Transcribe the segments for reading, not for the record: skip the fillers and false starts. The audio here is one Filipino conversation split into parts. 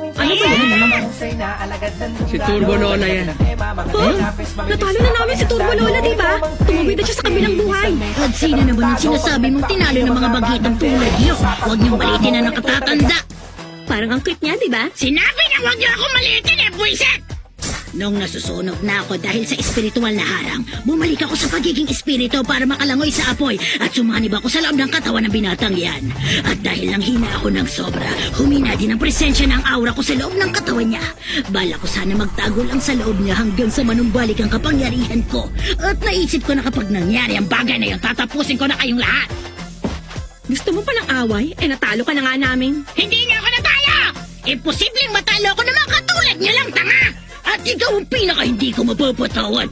Ano ba yan? Si Turbo Lola yan. Oh, natalo na namin si Turbo Lola, di ba? Tumawid na siya sa kabilang buhay. At sino naman yung sinasabi mong tinalo ng mga bagitang tulad niyo? Huwag niyong balitin na nakatatanda. Parang ang cute niya, di ba? Sinabi na huwag niyo ako malitin eh, buisit! Nung nasusunog na ako dahil sa espiritual na harang, bumalik ako sa pagiging espiritu para makalangoy sa apoy at sumanib ako sa loob ng katawan ng binatang yan. At dahil lang hina ako ng sobra, humina din ang presensya ng aura ko sa loob ng katawan niya. Bala ko sana magtago lang sa loob niya hanggang sa manumbalik ang kapangyarihan ko. At naisip ko na kapag nangyari ang bagay na yun, tatapusin ko na kayong lahat. Gusto mo pa ng away? Eh, natalo ka na nga namin. Hindi niyo ako natalo! Imposibleng matalo ko na mga katulad niyo lang, tanga! At ikaw ang pinaka hindi ko mapapatawad.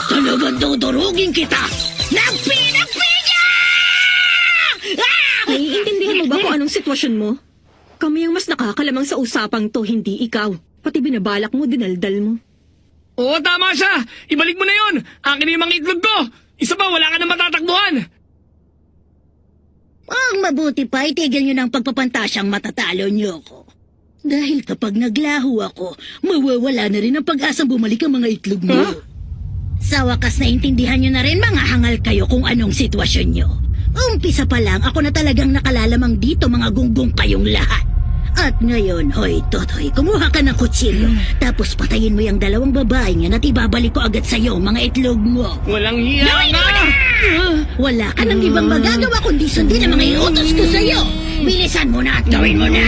Talagang dudurugin kita ng pinagpinya! Naiintindihan mo ba kung anong sitwasyon mo? Kami ang mas nakakalamang sa usapang to, hindi ikaw. Pati binabalak mo, dinaldal mo. Oo, tama siya! Ibalik mo na yun! Akin na yung mga itlog ko! Isa pa, wala ka na matatakbuhan! Ang mabuti pa, itigil niyo ng pagpapantasyang matatalo niyo ako. Dahil kapag naglaho ako, mawawala na rin ang pag-asang bumalik ang mga itlog mo. Huh? Sa wakas naintindihan niyo na rin, mga hangal kayo kung anong sitwasyon niyo. Umpisa pa lang, ako na talagang nakalalamang dito, mga gunggong kayong lahat. At ngayon, hoy, Totoy, kumuha ka ng kutsilyo. Tapos patayin mo yung dalawang babae yan at ibabalik ko agad sa'yo, mga itlog mo. Walang hiya Gawin ka! mo na! Wala ka nang ibang magagawa kundi sundin ang mga iutos ko sa'yo. Bilisan mo na at gawin mo na.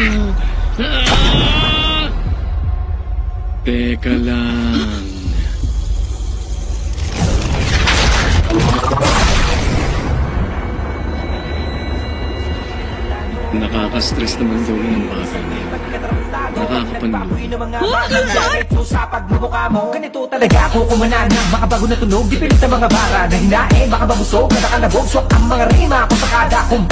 Teka lang. Nakaka-stress naman gawin ng bagay na yun. Nakakapanlubi. Sa pagmumukha mo, ganito talaga ako kumanana. Makabago na tunog, di pilit ang mga bara na hinain, baka mabusog, na nakalabog, swak ang mga rima ko sa kada kung